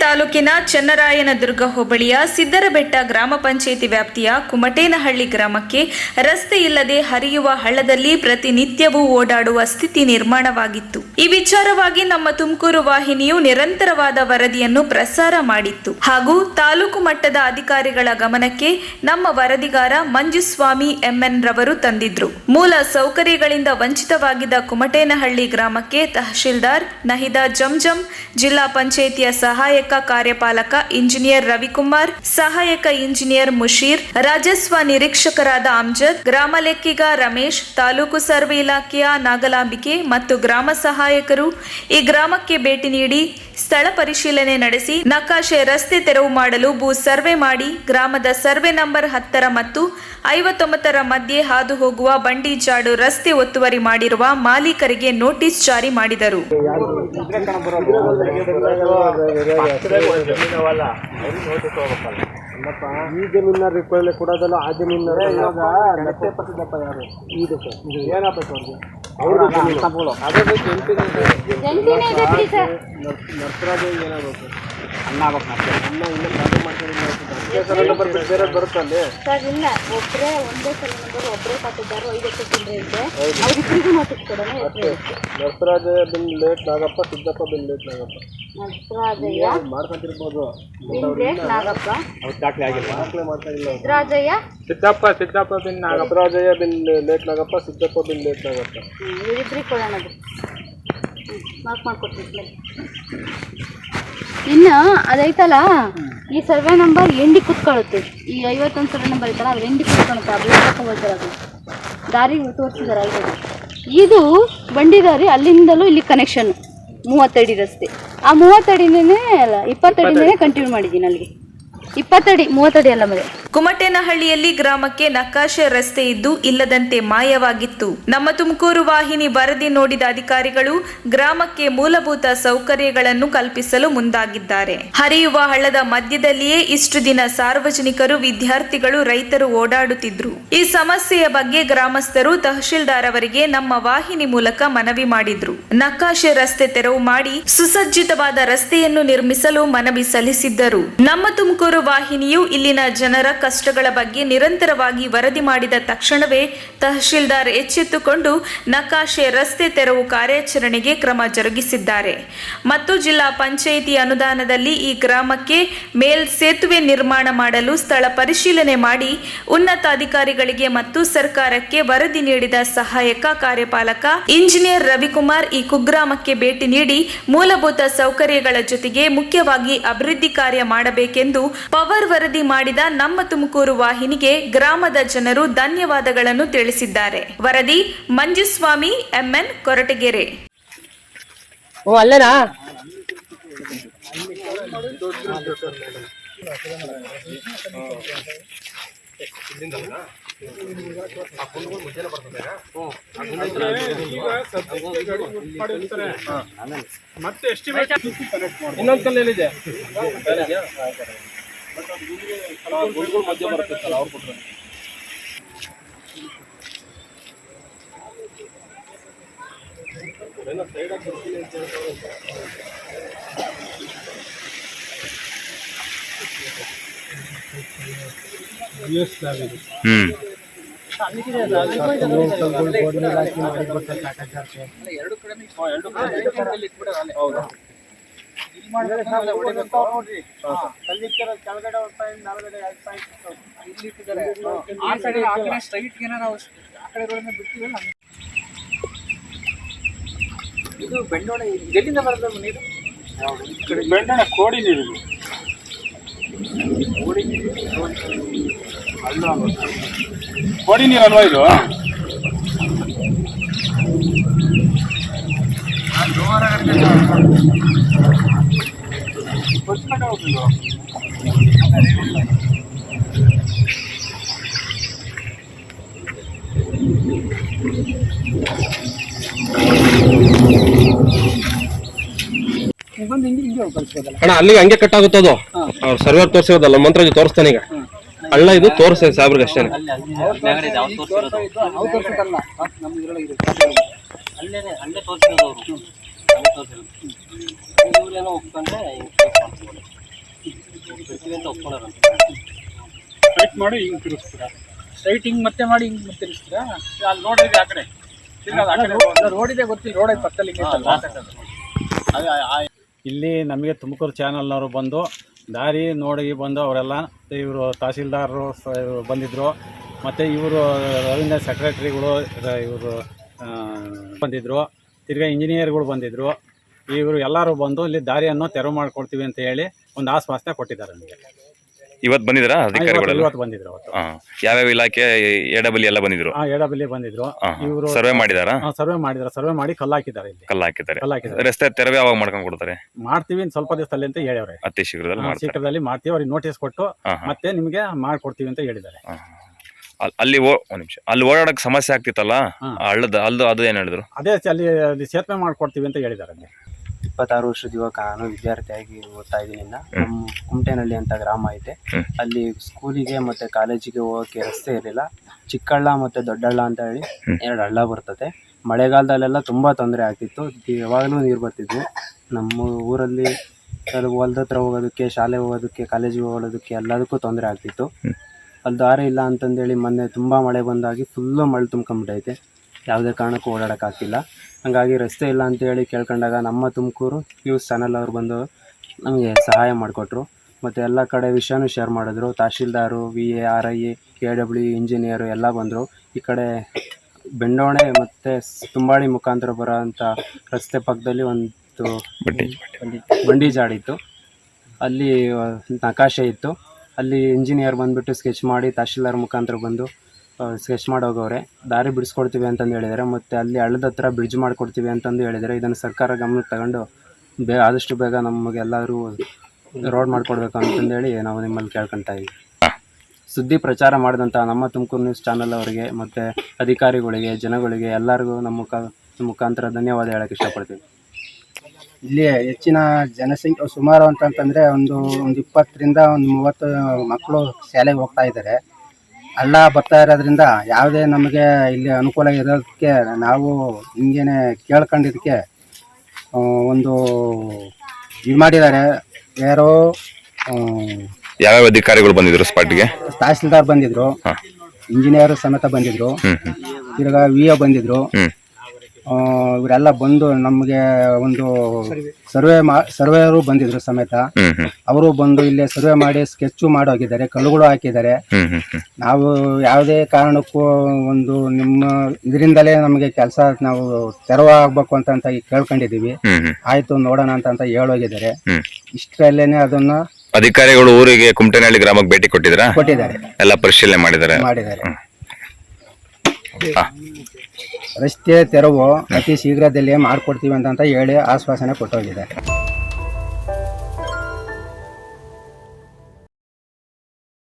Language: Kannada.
ತಾಲೂಕಿನ ಚನ್ನರಾಯನದುರ್ಗ ಹೋಬಳಿಯ ಸಿದ್ದರಬೆಟ್ಟ ಗ್ರಾಮ ಪಂಚಾಯಿತಿ ವ್ಯಾಪ್ತಿಯ ಕುಮಟೇನಹಳ್ಳಿ ಗ್ರಾಮಕ್ಕೆ ರಸ್ತೆ ಇಲ್ಲದೆ ಹರಿಯುವ ಹಳ್ಳದಲ್ಲಿ ಪ್ರತಿನಿತ್ಯವೂ ಓಡಾಡುವ ಸ್ಥಿತಿ ನಿರ್ಮಾಣವಾಗಿತ್ತು. ಈ ವಿಚಾರವಾಗಿ ನಮ್ಮ ತುಮಕೂರು ವಾಹಿನಿಯು ನಿರಂತರವಾದ ವರದಿಯನ್ನು ಪ್ರಸಾರ ಮಾಡಿತ್ತು ಹಾಗೂ ತಾಲೂಕು ಮಟ್ಟದ ಅಧಿಕಾರಿಗಳ ಗಮನಕ್ಕೆ ನಮ್ಮ ವರದಿಗಾರ ಮಂಜುಸ್ವಾಮಿ ಎಂಎನ್ ರವರು ತಂದಿದ್ರು. ಮೂಲ ಸೌಕರ್ಯಗಳಿಂದ ವಂಚಿತವಾಗಿದ್ದ ಕುಮಟೇನಹಳ್ಳಿ ಗ್ರಾಮಕ್ಕೆ ತಹಶೀಲ್ದಾರ್ ನಹಿದಾ ಜಂಜಂ, ಜಿಲ್ಲಾ ಪಂಚಾಯಿತಿಯ ಸಹಾಯಕ ಕಾರ್ಯಪಾಲಕ ಇಂಜಿನಿಯರ್ ರವಿಕುಮಾರ್, ಸಹಾಯಕ ಇಂಜಿನಿಯರ್ ಮುಷೀರ್, ರಾಜಸ್ವ ನಿರೀಕ್ಷಕರಾದ ಅಮ್ಜದ್, ಗ್ರಾಮ ಲೆಕ್ಕಿಗ ರಮೇಶ್, ತಾಲೂಕು ಸರ್ವೆ ಇಲಾಖೆಯ ನಾಗಲಾಂಬಿಕೆ ಮತ್ತು ಗ್ರಾಮ ಸಹಾಯಕರು ಈ ಗ್ರಾಮಕ್ಕೆ ಭೇಟಿ ನೀಡಿ ಸ್ಥಳ ಪರಿಶೀಲನೆ ನಡೆಸಿ ನಕಾಶೆ ರಸ್ತೆ ತೆರವು ಮಾಡಲು ಭೂ ಸರ್ವೆ ಮಾಡಿ ಗ್ರಾಮದ ಸರ್ವೆ ನಂಬರ್ 10 ಮತ್ತು 59 ಮಧ್ಯೆ ಹಾದು ಹೋಗುವ ಬಂಡಿ ಜಾಡು ರಸ್ತೆ ಒತ್ತುವರಿ ಮಾಡಿರುವ ಮಾಲೀಕರಿಗೆ ನೋಟಿಸ್ ಜಾರಿ ಮಾಡಿದರು. ಈ ಜಮೀನ ರಿಕ್ವೈರ್ಮೆಂಟ್ ಕೊಡೋದಲ್ಲ, ಆ ಜಮೀನ ಪಟ್ಟಿದ್ದಪ್ಪ ಯಾರು ಇದು ಏನಾಗಬೇಕು ಅವ್ರಿಗೆ ನರ್ಸರಾಜ್ ಏನಾಗಬೇಕು ಅನ್ನ ಇನ್ನೂ ಕಾರ್ಯ ಮಾಡ್ತಾರೆ ಬೇರೆ ಬರುತ್ತಲ್ಲಿ ಸರ್. ಇಲ್ಲ, ಒಬ್ಬರೇ ಒಂದೇ ಸಲ ಒಬ್ಬರೇ ಕೊಟ್ಟಿದ್ದಾರೆ. 5 ಚಿಲ್ಲರೆ ಇದೆ, ಅವರಿಬ್ಬರಿಗೂ ನೋಟಿಸ್ ಕೊಡೋಣ. ನರ್ಸರಾಜ ಬಿನ್ ಲೇಟ್ ನಾಗಪ್ಪ, ಸಿದ್ದಪ್ಪ ಬಿನ್ ಲೇಟ್ ನಾಗಪ್ಪ. ನರ್ಸರಾಜಯ್ಯ ಮಾಡ್ಕೊಂತಿರ್ಬೋದು, ನಾಗಪ್ಪ ದಾಖಲೆ ಆಗಿಲ್ಲ, ದಾಖಲೆ ಮಾಡ್ತಾ ಇಲ್ಲ. ರಾಜಯ್ಯ ಸಿದ್ದಪ್ಪ ಬಿನ್ ನರ್ಸರಾಜಯ್ಯ ಬಿನ್ ಲೇಟ್ ನಾಗಪ್ಪ, ಸಿದ್ದಪ್ಪ ಬಿನ್ ಲೇಟ್ ನಾಗಪ್ಪ. ಇವರಿಬ್ಬರಿಗೆ ಕೊಡೋಣ. ಮಾರ್ಕ್ ಮಾಡ್ಕೊಡ್ತೀನಿ. ಇನ್ನು ಅದೈತಲ್ಲ, ಈ ಸರ್ವೆ ನಂಬರ್ ಎಂಡಿ ಕುತ್ಕೊಳ್ಳುತ್ತೆ. ಈ 51 ಸರ್ವೆ ನಂಬರ್ ಐತಲ್ಲ, ಅದು ಎಂಡಿ ಕುತ್ಕೊಳ್ಳುತ್ತೆ. ಅದು ಹೋಗ್ತಾರೆ, ಅದು ದಾರಿ ತೋರಿಸಿದ್ದಾರೆ. ಇದು ಬಂಡಿ ದಾರಿ, ಅಲ್ಲಿಂದಲೂ ಇಲ್ಲಿ ಕನೆಕ್ಷನ್ 30 ಅಡಿ ರಸ್ತೆ. ಆ 30 ಅಡಿನೇ ಅಲ್ಲ, 20 ಅಡಿನೇ ಕಂಟಿನ್ಯೂ ಮಾಡಿದ್ದೀನಿ. ಅಲ್ಲಿಗೆ 20 ಅಡಿ, 30 ಅಡಿ ಅಲ್ಲ ಮರೆ. ಕುಮಟೇನಹಳ್ಳಿಯಲ್ಲಿ ಗ್ರಾಮಕ್ಕೆ ನಕಾಶೆ ರಸ್ತೆ ಇದ್ದು ಇಲ್ಲದಂತೆ ಮಾಯವಾಗಿತ್ತು. ನಮ್ಮ ತುಮಕೂರು ವಾಹಿನಿ ವರದಿ ನೋಡಿದ ಅಧಿಕಾರಿಗಳು ಗ್ರಾಮಕ್ಕೆ ಮೂಲಭೂತ ಸೌಕರ್ಯಗಳನ್ನು ಕಲ್ಪಿಸಲು ಮುಂದಾಗಿದ್ದಾರೆ. ಹರಿಯುವ ಹಳ್ಳದ ಮಧ್ಯದಲ್ಲಿಯೇ ಇಷ್ಟು ದಿನ ಸಾರ್ವಜನಿಕರು, ವಿದ್ಯಾರ್ಥಿಗಳು, ರೈತರು ಓಡಾಡುತ್ತಿದ್ರು. ಈ ಸಮಸ್ಯೆಯ ಬಗ್ಗೆ ಗ್ರಾಮಸ್ಥರು ತಹಶೀಲ್ದಾರ್ ಅವರಿಗೆ ನಮ್ಮ ವಾಹಿನಿ ಮೂಲಕ ಮನವಿ ಮಾಡಿದ್ರು. ನಕಾಶೆ ರಸ್ತೆ ತೆರವು ಮಾಡಿ ಸುಸಜ್ಜಿತವಾದ ರಸ್ತೆಯನ್ನು ನಿರ್ಮಿಸಲು ಮನವಿ ಸಲ್ಲಿಸಿದ್ದರು. ನಮ್ಮ ತುಮಕೂರು ವಾಹಿನಿಯು ಇಲ್ಲಿನ ಜನರ ಕಷ್ಟಗಳ ಬಗ್ಗೆ ನಿರಂತರವಾಗಿ ವರದಿ ಮಾಡಿದ ತಕ್ಷಣವೇ ತಹಶೀಲ್ದಾರ್ ಎಚ್ಚೆತ್ತುಕೊಂಡು ನಕಾಶೆ ರಸ್ತೆ ತೆರವು ಕಾರ್ಯಾಚರಣೆಗೆ ಕ್ರಮ ಜರುಗಿಸಿದ್ದಾರೆ ಮತ್ತು ಜಿಲ್ಲಾ ಪಂಚಾಯಿತಿ ಅನುದಾನದಲ್ಲಿ ಈ ಗ್ರಾಮಕ್ಕೆ ಮೇಲ್ ಸೇತುವೆ ನಿರ್ಮಾಣ ಮಾಡಲು ಸ್ಥಳ ಪರಿಶೀಲನೆ ಮಾಡಿ ಉನ್ನತ ಅಧಿಕಾರಿಗಳಿಗೆ ಮತ್ತು ಸರ್ಕಾರಕ್ಕೆ ವರದಿ ನೀಡಿದ ಸಹಾಯಕ ಕಾರ್ಯಪಾಲಕ ಇಂಜಿನಿಯರ್ ರವಿಕುಮಾರ್ ಈ ಕುಗ್ರಾಮಕ್ಕೆ ಭೇಟಿ ನೀಡಿ ಮೂಲಭೂತ ಸೌಕರ್ಯಗಳ ಜೊತೆಗೆ ಮುಖ್ಯವಾಗಿ ಅಭಿವೃದ್ಧಿ ಕಾರ್ಯ ಮಾಡಬೇಕೆಂದು ಪವರ್ ವರದಿ ಮಾಡಿದ ನಮ್ಮ ತುಮಕೂರು ವಾಹಿನಿಗೆ ಗ್ರಾಮದ ಜನರು ಧನ್ಯವಾದಗಳನ್ನು ತಿಳಿಸಿದ್ದಾರೆ. ವರದಿ ಮಂಜುಸ್ವಾಮಿ ಎಂಎನ್ ಕೊರಟಗೆರೆ. ಮತ್ತೆ ಎಸ್ಟಿಮೇಟ್ ಇನ್ನೊಂದು ಕಲ್ಲಿದೆ ಮಧ್ಯ ಬರುತ್ತಲ್ಲ, ಅವ್ರು ಕೊಟ್ಟರೆ ಸೈಡಾಗಿ ಬರ್ತೀನಿ ಅಂತ ಇದು ಬೆಂಡೋಣ ಎಲ್ಲಿಂದ ಬರ್ತದೆ ನೀರು? ಬೆಂಡೋಣ ಕೋಡಿ ನೀರು, ಕೋಡಿ ನೀರು ಅಲ್ವಾ ಇದು? ಅಣ್ಣ ಅಲ್ಲಿಗೆ ಹಂಗೆ ಕಟ್ ಆಗುತ್ತೆ ಅದು. ಅವ್ರು ಸರ್ವರ್ ತೋರಿಸಿರೋದಲ್ಲ, ಮಂತ್ರಾಜಿ ತೋರಿಸ್ತಾನೆ ಈಗ. ಹಳ್ಳ ಇದು ತೋರಿಸ್ತೇನೆ ಸಾಬ್ರಿಗೆ ಅಷ್ಟೇ. ಅಲ್ಲೇ ತೋರಿಸಿರೋದು ಅವರು. ಮಾಡ್ಕೊಡ್ತೀವಿ ಅಂತ ಒಪ್ಕೊಳ್ಳೋರು. ಸ್ಟ್ರೈಟ್ ಮಾಡಿ ಹಿಂಗೆ ತಿರುಗಿಸ್ತೀರಾ? ಸ್ಟ್ರೈಟ್ ಹಿಂಗೆ ಮತ್ತೆ ಮಾಡಿ ಹಿಂಗೆ ಮತ್ತೆ ತಿರುಗಿಸ್ತೀರಾ? ಅಲ್ಲಿ ನೋಡಿದ್ರೆ ಆ ಕಡೆ ರೋಡ್ ಇದೆ ಗೊತ್ತಿಲ್ಲ, ರೋಡ್ ಪಕ್ಕದಲ್ಲಿ ಇಲ್ಲಿ ನಮಗೆ ತುಮಕೂರು ಚಾನಲ್ನವರು ಬಂದು ದಾರಿ ನೋಡಿ ಬಂದು ಅವರೆಲ್ಲ ಇವರು ತಹಸೀಲ್ದಾರರು ಬಂದಿದ್ದರು, ಮತ್ತು ಇವರು ರೆವಿನ್ಯೂ ಸೆಕ್ರೆಟರಿಗಳು ಇವರು ಬಂದಿದ್ದರು, ತಿರ್ಗಾ ಇಂಜಿನಿಯರ್ಗಳು ಬಂದಿದ್ದರು. ಇವರು ಎಲ್ಲರೂ ಬಂದು ಇಲ್ಲಿ ದಾರಿಯನ್ನು ತೆರವು ಮಾಡಿಕೊಡ್ತೀವಿ ಅಂತ ಹೇಳಿ ಒಂದು ಆಶ್ವಾಸನೆ ಕೊಟ್ಟಿದ್ದಾರೆ ನಮಗೆ. ಇವತ್ತು ಬಂದಿದ್ರಾ ಅಧಿಕಾರಿಗಳೆಲ್ಲ? ಇವತ್ತು ಬಂದಿದ್ರು. ಅವತ್ತು ಯಾವ್ಯಾವ ಇಲಾಖೆ ಎಡಬಲಿ ಎಲ್ಲ ಬಂದಿದ್ರು? ಎಡಬಲ್ಲಿ ಬಂದಿದ್ರು. ಇವರು ಸರ್ವೆ ಮಾಡಿದಾರಾ? ಸರ್ವೆ ಮಾಡಿದ್ದಾರೆ. ಸರ್ವೆ ಮಾಡಿ ಕಲ್ಲು ಹಾಕಿದ್ದಾರೆ. ಇಲ್ಲಿ ಕಲ್ಲು ಹಾಕಿದ್ದಾರೆ. ಕಲ್ಲು ಹಾಕಿದ್ದಾರೆ. ರಸ್ತೆ ತೆರವು ಯಾವಾಗ ಮಾಡ್ಕೊಂಡು ಕೊಡ್ತಾರೆ? ಮಾಡ್ತೀವಿ ಇನ್ನು ಸ್ವಲ್ಪ ದಿವಸದಲ್ಲಿ ಅಂತ ಹೇಳಿವ್ರೆ. ಅತಿ ಶೀಘ್ರದಲ್ಲಿ ಮಾಡ್ತಾರೆ. ಶೀಘ್ರದಲ್ಲಿ ಮಾಡ್ತೀವಿ. ಅವ್ರಿಗೆ ನೋಟಿಸ್ ಕೊಟ್ಟು ಮತ್ತೆ ನಿಮಗೆ ಮಾಡ್ಕೊಡ್ತೀವಿ ಅಂತ ಹೇಳಿದ್ದಾರೆ. ಅಲ್ಲಿ ಒಂದ್ ನಿಮಿಷ, ಅಲ್ಲಿ ಓಡಾಡಕ್ ಸಮಸ್ಯೆ ಆಗ್ತಿತ್ತಲ್ಲ ಹಳ್ಳದ, ಅದು ಏನ್ ಹೇಳಿದ್ರು? ಅದೇ ಅಲ್ಲಿ ಸೇತುವೆ ಮಾಡ್ಕೊಡ್ತೀವಿ ಅಂತ ಹೇಳಿದ್ದಾರೆ. 26 ವರ್ಷದ ಯುವಕ, ನಾನು ವಿದ್ಯಾರ್ಥಿಯಾಗಿ ಓದ್ತಾ ಇದ್ದೀನಿ. ನಮ್ಮ ಕುಮಟೇನಹಳ್ಳಿ ಅಂತ ಗ್ರಾಮ ಐತೆ. ಅಲ್ಲಿ ಸ್ಕೂಲಿಗೆ ಮತ್ತು ಕಾಲೇಜಿಗೆ ಹೋಗೋಕ್ಕೆ ರಸ್ತೆ ಇರಲಿಲ್ಲ. ಚಿಕ್ಕಹಳ್ಳ ಮತ್ತು ದೊಡ್ಡಹಳ್ಳ ಅಂತ ಹೇಳಿ 2 ಹಳ್ಳ ಬರ್ತದೆ. ಮಳೆಗಾಲದಲ್ಲೆಲ್ಲ ತುಂಬ ತೊಂದರೆ ಆಗ್ತಿತ್ತು. ಯಾವಾಗಲೂ ನೀರು ಬರ್ತಿದ್ವು. ನಮ್ಮ ಊರಲ್ಲಿ ಹೊಲದ ಹತ್ರ ಹೋಗೋದಕ್ಕೆ, ಶಾಲೆ ಹೋಗೋದಕ್ಕೆ, ಕಾಲೇಜಿಗೆ ಹೋಗೋದಕ್ಕೆ ಎಲ್ಲದಕ್ಕೂ ತೊಂದರೆ ಆಗ್ತಿತ್ತು. ಅಲ್ಲಿ ದಾರಿ ಇಲ್ಲ ಅಂತಂದೇಳಿ ಮೊನ್ನೆ ತುಂಬ ಮಳೆ ಬಂದಾಗಿ ಫುಲ್ಲು ಮಳೆ ತುಂಬ್ಕೊಂಬಿಟ್ಟೈತೆ. ಯಾವುದೇ ಕಾರಣಕ್ಕೂ ಓಡಾಡೋಕ್ಕಾಗ್ತಿಲ್ಲ. ಹಾಗಾಗಿ ರಸ್ತೆ ಇಲ್ಲ ಅಂತೇಳಿ ಕೇಳ್ಕೊಂಡಾಗ ನಮ್ಮ ತುಮಕೂರು ನ್ಯೂಸ್ ಚಾನಲ್ ಅವ್ರು ಬಂದು ನಮಗೆ ಸಹಾಯ ಮಾಡಿಕೊಟ್ರು. ಮತ್ತು ಎಲ್ಲ ಕಡೆ ವಿಷಯನೂ ಶೇರ್ ಮಾಡಿದ್ರು. Tahsildar, VA, RI, KW, engineer ಎಲ್ಲ ಬಂದರು. ಈ ಕಡೆ ಬೆಂಡೋಣೆ ಮತ್ತು ತುಂಬಾಳಿ ಮುಖಾಂತರ ಬರೋ ಅಂಥ ರಸ್ತೆ ಪಕ್ಕದಲ್ಲಿ ಒಂದು ಬಂಡಿ ಜಾಡಿತ್ತು. ಅಲ್ಲಿ ನಕಾಶೆ ಇತ್ತು. ಅಲ್ಲಿ ಇಂಜಿನಿಯರ್ ಬಂದುಬಿಟ್ಟು ಸ್ಕೆಚ್ ಮಾಡಿ ತಹಶೀಲ್ದಾರ್ ಮುಖಾಂತರ ಬಂದು ಸ್ಕೆಚ್ ಮಾಡೋಗವ್ರೆ. ದಾರಿ ಬಿಡಿಸ್ಕೊಡ್ತೀವಿ ಅಂತಂದು ಹೇಳಿದ್ದಾರೆ. ಮತ್ತು ಅಲ್ಲಿ ಹಳ್ಳದ ಹತ್ರ ಬ್ರಿಡ್ಜ್ ಮಾಡಿಕೊಡ್ತೀವಿ ಅಂತಂದು ಹೇಳಿದ್ದಾರೆ. ಇದನ್ನು ಸರ್ಕಾರ ಗಮನಕ್ಕೆ ತಗೊಂಡು ಆದಷ್ಟು ಬೇಗ ನಮಗೆಲ್ಲರೂ ರೋಡ್ ಮಾಡಿಕೊಡ್ಬೇಕು ಅಂತಂದೇಳಿ ನಾವು ನಿಮ್ಮಲ್ಲಿ ಕೇಳ್ಕೊತಾ ಇದ್ದೀವಿ. ಸುದ್ದಿ ಪ್ರಚಾರ ಮಾಡಿದಂಥ ನಮ್ಮ ತುಮಕೂರು ನ್ಯೂಸ್ ಚಾನಲ್ ಅವರಿಗೆ ಮತ್ತು ಅಧಿಕಾರಿಗಳಿಗೆ, ಜನಗಳಿಗೆ ಎಲ್ಲರಿಗೂ ನಮ್ಮ ಮುಖಾಂತರ ಧನ್ಯವಾದ ಹೇಳೋಕ್ಕೆ ಇಷ್ಟಪಡ್ತೀವಿ. ಇಲ್ಲಿ ಹೆಚ್ಚಿನ ಜನಸಂಖ್ಯೆ ಸುಮಾರು ಅಂತಂತಂದರೆ ಒಂದು 20ರಿಂದ 30 ಮಕ್ಕಳು ಶಾಲೆಗೆ ಹೋಗ್ತಾ ಇದ್ದಾರೆ. ಹಳ್ಳ ಬರ್ತಾ ಇರೋದ್ರಿಂದ ಯಾವುದೇ ನಮಗೆ ಇಲ್ಲಿ ಅನುಕೂಲ ಇರೋದಕ್ಕೆ ನಾವು ಹಿಂಗೇನೆ ಕೇಳ್ಕೊಂಡಿದ್ದಕ್ಕೆ ಒಂದು ಇದು ಮಾಡಿದ್ದಾರೆ. ಯಾರೋ ಯಾವ್ಯಾವ ಅಧಿಕಾರಿಗಳು ಬಂದಿದ್ರು ಸ್ಪಾಟ್ಗೆ? ತಹಸೀಲ್ದಾರ್ ಬಂದಿದ್ರು, ಇಂಜಿನಿಯರ್ ಸಮೇತ ಬಂದಿದ್ರು, ತಿರ್ಗಾ VA ಬಂದಿದ್ರು. ಇವರೆಲ್ಲ ಬಂದು ನಮಗೆ ಒಂದು ಸರ್ವೇಯರು ಬಂದಿದ್ರು ಸಮೇತ. ಅವರು ಬಂದು ಇಲ್ಲೇ ಸರ್ವೆ ಮಾಡಿ ಸ್ಕೆಚ್ಚು ಮಾಡೋಗಿದ್ದಾರೆ, ಕಲ್ಲುಗಳು ಹಾಕಿದ್ದಾರೆ. ನಾವು ಯಾವುದೇ ಕಾರಣಕ್ಕೂ ಒಂದು ನಿಮ್ಮ ಇದರಿಂದಲೇ ನಮಗೆ ಕೆಲಸ ನಾವು ತೆರವಾಗಬೇಕು ಅಂತ ಕೇಳ್ಕೊಂಡಿದ್ದೀವಿ. ಆಯ್ತು ನೋಡೋಣ ಅಂತ ಹೇಳೋಗಿದ್ದಾರೆ. ಇಷ್ಟರಲ್ಲೇನೆ ಅದನ್ನ ಅಧಿಕಾರಿಗಳು ಊರಿಗೆ ಕುಮಟೇನಹಳ್ಳಿ ಗ್ರಾಮಕ್ಕೆ ಭೇಟಿ ಕೊಟ್ಟಿದ್ದಾರೆ, ಎಲ್ಲ ಪರಿಶೀಲನೆ ಮಾಡಿದ್ದಾರೆ. ರಸ್ತೆ ತೆರವು ಅತಿ ಶೀಘ್ರದಲ್ಲೇ ಮಾಡಿಕೊಡ್ತೀವಿ ಅಂತ ಹೇಳಿ ಆಶ್ವಾಸನೆ ಕೊಟ್ಟೋಗಿದೆ.